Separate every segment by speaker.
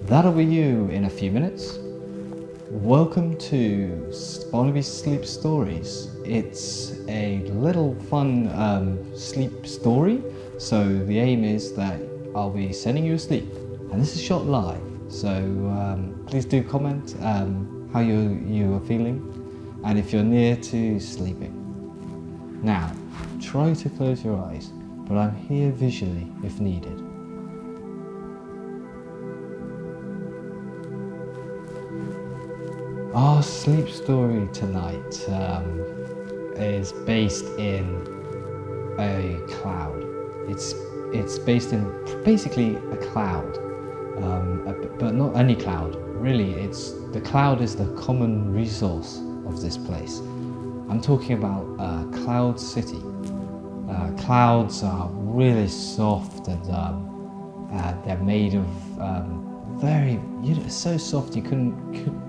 Speaker 1: That'll be you in a few minutes. Welcome to Barnaby's Sleep Stories. It's a little fun sleep story. So the aim is that I'll be sending you asleep, and this is shot live. So please do comment how you are feeling, and if you're near to sleeping. Now, try to close your eyes, but I'm here visually if needed. Our sleep story tonight is based in a cloud. It's based in basically a cloud, but not any cloud. Really, the cloud is the common resource of this place. I'm talking about Cloud City. Clouds are really soft and they're made of very, so soft you could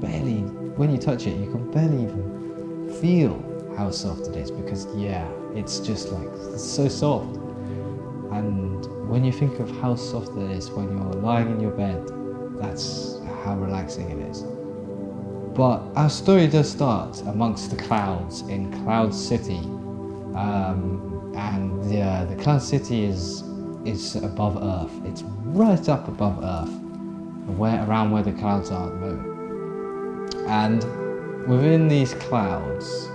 Speaker 1: barely, when you touch it, you can barely even feel how soft it is because it's just like, it's so soft. And when you think of how soft it is when you're lying in your bed, that's how relaxing it is. But our story does start amongst the clouds in Cloud City. And the Cloud City is above Earth. It's right up above Earth, around where the clouds are at the moment. And within these clouds,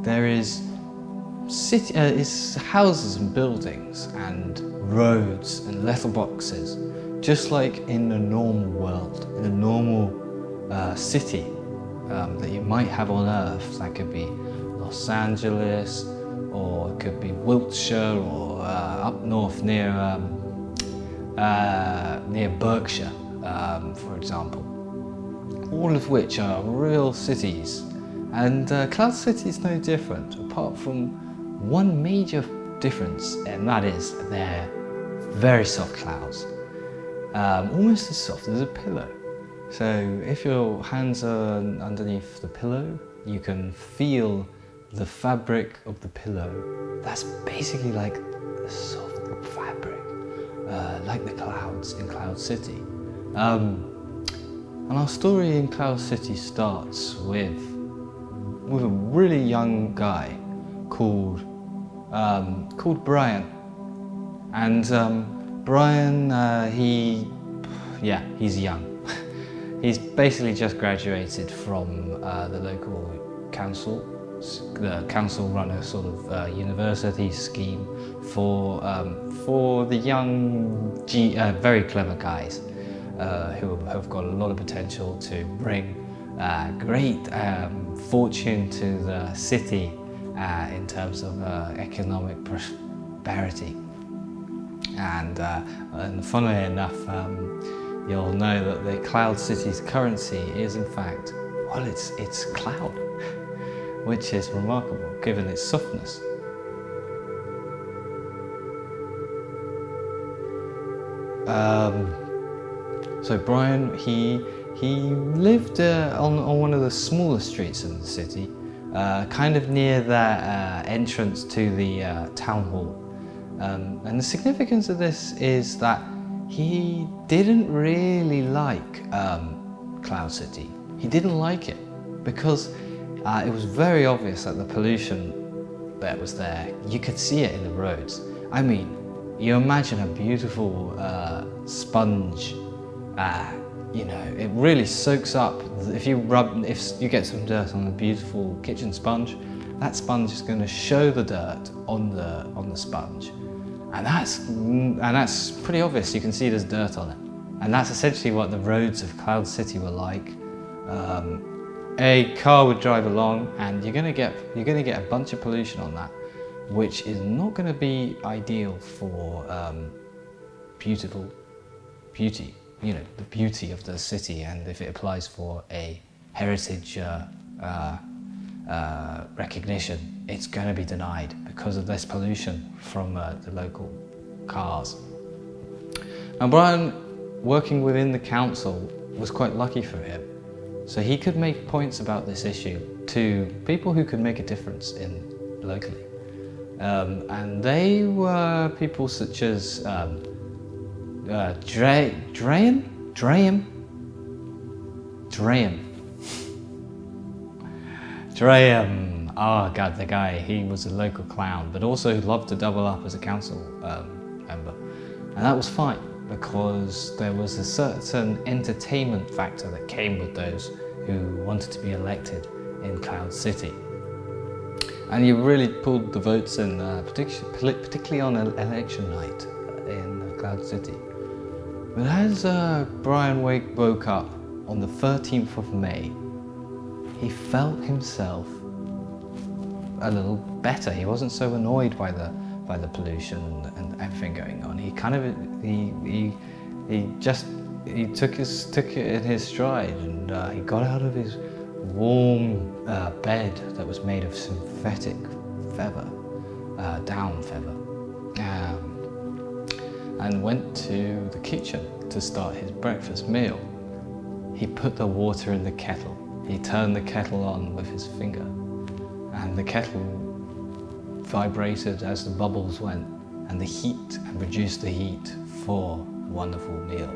Speaker 1: there is houses and buildings and roads and letterboxes, just like in a normal world, in a normal city that you might have on Earth. That could be Los Angeles, or it could be Wiltshire, or up north near Berkshire, for example. All of which are real cities. And Cloud City is no different, apart from one major difference, and that is they're very soft clouds. Almost as soft as a pillow. So if your hands are underneath the pillow, you can feel the fabric of the pillow. That's basically like a soft fabric, like the clouds in Cloud City. And our story in Cloud City starts with a really young guy called Brian. And Brian, he's young. He's basically just graduated from the local council. The council run a sort of university scheme for the young, very clever guys who have got a lot of potential to bring great fortune to the city in terms of economic prosperity. And funnily enough, you'll know that the Cloud City's currency is in fact, well, it's cloud, which is remarkable given its softness. So Brian, he lived on one of the smaller streets in the city, kind of near the entrance to the town hall. And the significance of this is that he didn't really like Cloud City. He didn't like it because it was very obvious that the pollution that was there, you could see it in the roads. I mean, you imagine a beautiful sponge, it really soaks up. If you get some dirt on a beautiful kitchen sponge, that sponge is going to show the dirt on the sponge. And that's pretty obvious. You can see there's dirt on it. And that's essentially what the roads of Cloud City were like. A car would drive along, and you're gonna get a bunch of pollution on that, which is not gonna be ideal for beauty. The beauty of the city, and if it applies for a heritage recognition, it's going to be denied because of this pollution from the local cars. And Brian, working within the council, was quite lucky for him. So he could make points about this issue to people who could make a difference locally. And they were people such as Graham. Oh God, the guy, he was a local clown, but also loved to double up as a council member. And that was fine, because there was a certain entertainment factor that came with those who wanted to be elected in Cloud City. And you really pulled the votes in, particularly on election night in Cloud City. But as Brian woke up on the 13th of May, he felt himself a little better. He wasn't so annoyed by the pollution and everything going on. He kind of he took it in his stride, and he got out of his warm bed that was made of synthetic feather, down feather, and went to the kitchen to start his breakfast meal. He put the water in the kettle. He turned the kettle on with his finger, and the kettle vibrated as the bubbles went, and the heat, and produced the heat for a wonderful meal,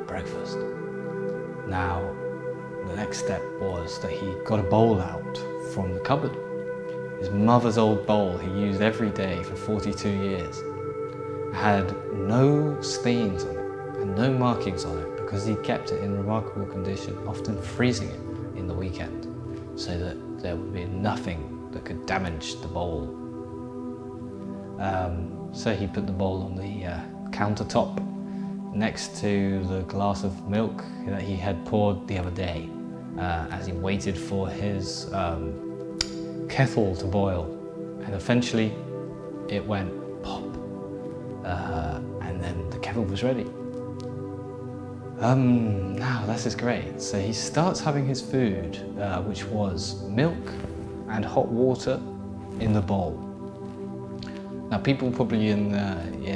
Speaker 1: breakfast. Now, the next step was that he got a bowl out from the cupboard. His mother's old bowl he used every day for 42 years. Had no stains on it and no markings on it, because he kept it in remarkable condition, often freezing it in the weekend, so that there would be nothing that could damage the bowl. So he put the bowl on the countertop next to the glass of milk that he had poured the other day, as he waited for his kettle to boil. And eventually it went pop, and then the kettle was ready. Now this is great. So he starts having his food, which was milk and hot water in the bowl. Now people probably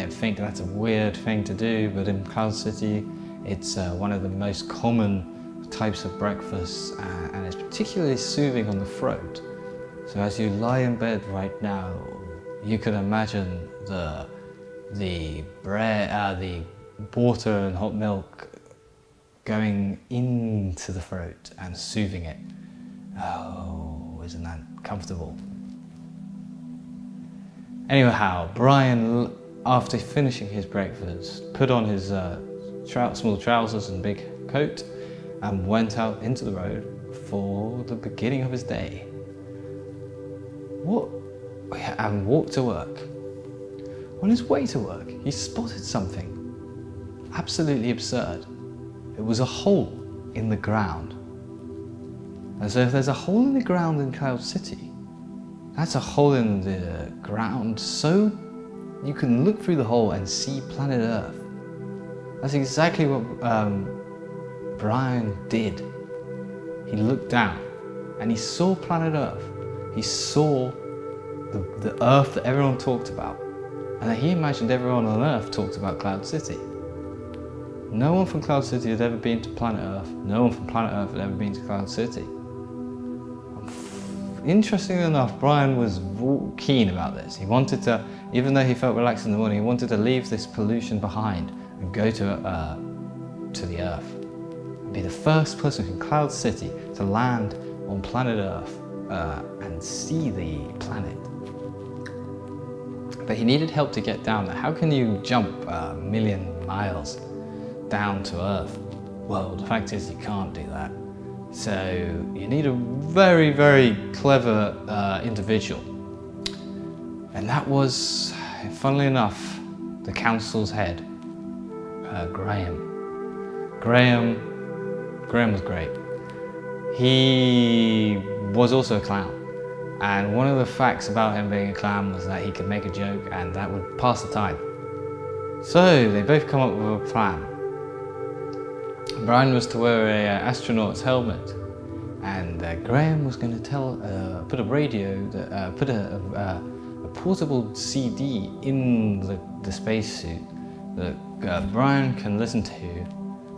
Speaker 1: think that's a weird thing to do, but in Cloud City it's one of the most common types of breakfasts, and it's particularly soothing on the throat. So as you lie in bed right now, you can imagine the water and hot milk going into the throat and soothing it. Oh, isn't that comfortable? Anyhow, Brian, after finishing his breakfast, put on his small trousers and big coat and went out into the road for the beginning of his day. And walked to work. On his way to work, he spotted something absolutely absurd. It was a hole in the ground. And so if there's a hole in the ground in Cloud City, that's a hole in the ground so you can look through the hole and see planet Earth. That's exactly what Brian did. He looked down and he saw planet Earth. He saw the Earth that everyone talked about, and that he imagined everyone on Earth talked about Cloud City. No one from Cloud City had ever been to planet Earth. No one from planet Earth had ever been to Cloud City. Interestingly enough, Brian was keen about this. He wanted to, even though he felt relaxed in the morning, he wanted to leave this pollution behind and go to the Earth. And be the first person from Cloud City to land on planet Earth and see the planet. But he needed help to get down there. How can you jump a million miles down to Earth? Well, the fact is you can't do that. So you need a very, very clever individual. And that was, funnily enough, the council's head, Graham. Graham was great. He was also a clown. And one of the facts about him being a clown was that he could make a joke and that would pass the time. So they both come up with a plan. Brian was to wear an astronaut's helmet, and Graham was going to put a radio, put a portable CD in the spacesuit that Brian can listen to,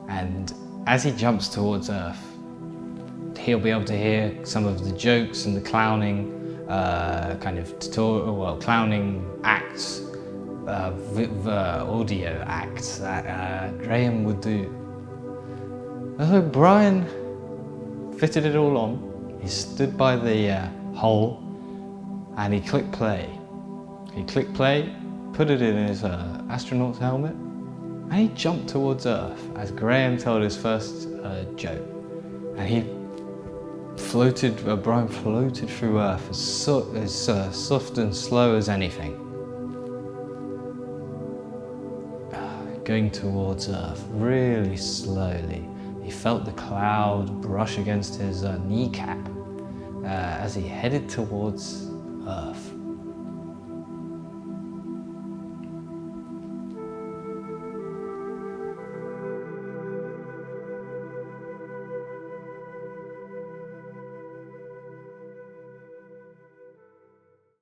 Speaker 1: and as he jumps towards Earth, he'll be able to hear some of the jokes and the clowning clowning acts, audio acts that Graham would do. And so Brian fitted it all on. He stood by the hole and he clicked play. He clicked play, put it in his astronaut's helmet, and he jumped towards Earth as Graham told his first joke. And he Brian floated through Earth as soft and slow as anything. Going towards Earth really slowly. He felt the cloud brush against his kneecap as he headed towards Earth.